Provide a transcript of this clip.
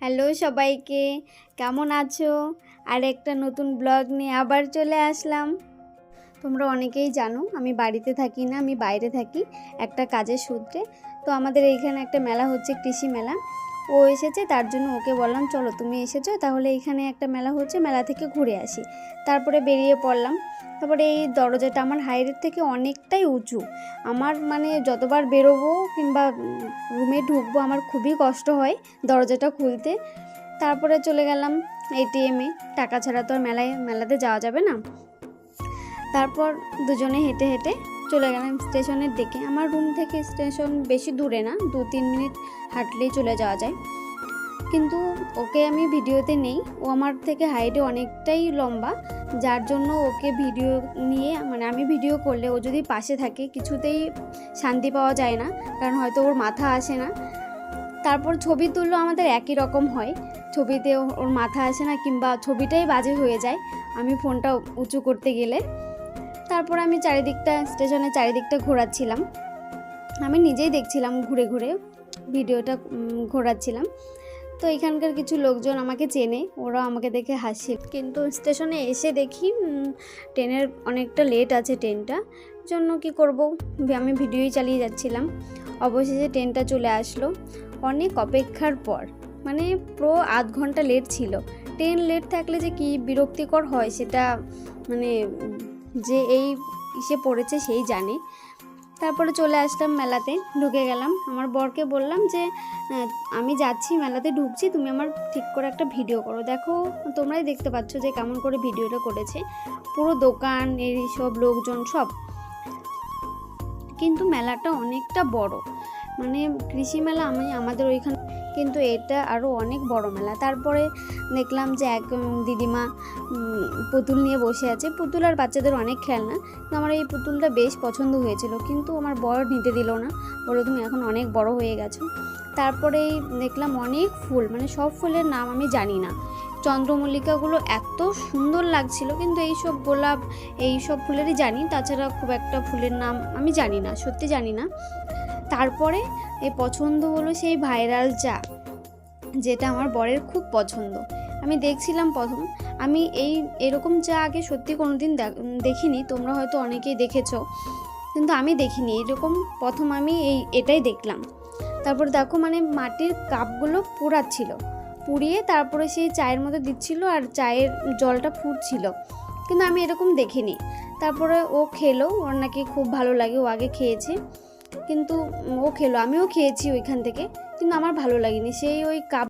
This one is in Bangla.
হ্যালো সবাইকে, কেমন আছো? আর একটা নতুন ব্লগ নিয়ে আবার চলে আসলাম। তোমরা অনেকেই জানো আমি বাড়িতে থাকি না, আমি বাইরে থাকি একটা কাজের সূত্রে। তো আমাদের এইখানে একটা মেলা হচ্ছে, কৃষি মেলা। ও এসেছে, তার জন্য ওকে বললাম চলো তুমি এসেছো তাহলে এইখানে একটা মেলা হচ্ছে, মেলা থেকে ঘুরে আসি। তারপরে বেরিয়ে পড়লাম। তারপরে এই দরজাটা আমার হাইটের থেকে অনেকটাই উঁচু। আমার মানে যতবার বেরোবো কিংবা রুমে ঢুকবো আমার খুবই কষ্ট হয় দরজাটা খুলতে। তারপরে চলে গেলাম এটিএমে, টাকা ছাড়া তো আর মেলাতে যাওয়া যাবে না। তারপর দুজনে হেঁটে হেঁটে চলে গেলাম স্টেশনের দিকে। আমার রুম থেকে স্টেশন বেশি দূরে না, 2-3 মিনিট হাঁটলেই চলে যাওয়া যায়। কিন্তু ওকে আমি ভিডিওতে নেই, ও আমার থেকে হাইটে অনেকটাই লম্বা, যার জন্য ওকে ভিডিও নিয়ে মানে আমি ভিডিও করলে ও যদি পাশে থাকে কিছুতেই শান্তি পাওয়া যায় না, কারণ হয়তো ওর মাথা আসে না। তারপর ছবি তুললেও আমাদের একই রকম হয়, ছবিতে ওর মাথা আসে না কিংবা ছবিটাই বাজে হয়ে যায় আমি ফোনটা উঁচু করতে গেলে। তারপর আমি স্টেশনের চারিদিকটা ঘোরাচ্ছিলাম, আমি নিজেই দেখছিলাম ঘুরে ঘুরে ভিডিওটা ঘোরাচ্ছিলাম। তো এখানকার কিছু লোকজন আমাকে চেনে, ওরা আমাকে দেখে হাসে। কিন্তু স্টেশনে এসে দেখি ট্রেনের অনেকটা লেট আছে, ট্রেনটা জন্য কি করব, আমি ভিডিওই চালিয়ে যাচ্ছিলাম। অবশেষে ট্রেনটা চলে আসলো অনেক অপেক্ষার পর, মানে পুরো আধ ঘন্টা লেট ছিল। ট্রেন লেট থাকলে যে কি বিরক্তিকর হয় সেটা মানে যে এই ইসে পড়েছে সেই জানে। তারপরে চলে আসলাম মেলাতে, ঢুকে গেলাম। আমার বরকে বললাম যে আমি যাচ্ছি মেলাতে, ঢুকছি, তুমি আমার ঠিক করে একটা ভিডিও করো। দেখো তোমরাই দেখতে পাচ্ছ যে কেমন করে ভিডিওটা করেছে, পুরো দোকান এই সব লোকজন সব। কিন্তু মেলাটা অনেকটা বড়, মানে কৃষি মেলা আমাদের ওইখানে, কিন্তু এটা আরও অনেক বড় মেলা। তারপরে দেখলাম যে এক দিদিমা পুতুল নিয়ে বসে আছে, পুতুল আর বাচ্চাদের অনেক খেলনা। তো আমার এই পুতুলটা বেশ পছন্দ হয়েছিল, কিন্তু আমার বর নিতে দিল না, বললো তুমি এখন অনেক বড় হয়ে গেছো। তারপরে দেখলাম অনেক ফুল, মানে সব ফুলের নাম আমি জানি না। চন্দ্রমল্লিকাগুলো এত সুন্দর লাগছিল, কিন্তু এইসব গোলাপ এইসব ফুলেরই জানি, তাছাড়া খুব একটা ফুলের নাম আমি জানি না, সত্যি জানি না। তারপরে এই পছন্দ হলো সেই ভাইরাল চা, যেটা আমার বরের খুব পছন্দ। আমি দেখছিলাম প্রথম, আমি এরকম চা আগে সত্যি কোনোদিন দেখিনি, তোমরা হয়তো অনেকেই দেখেছো, কিন্তু আমি দেখিনি এরকম, প্রথম আমি এটাই দেখলাম। তারপর দেখো মানে মাটির কাপগুলো পুড়িয়ে তারপরে সেই চায়ের মধ্যে দিচ্ছিল আর চায়ের জলটা ফুটছিল, কিন্তু আমি এরকম দেখিনি। তারপরে ও খেলো, ওর নাকি খুব ভালো লাগে, ও আগে খেয়েছে, কিন্তু ও খেলো, আমিও খেয়েছি ওইখান থেকে, কিন্তু আমার ভালো লাগেনি। সেই ওই কাপ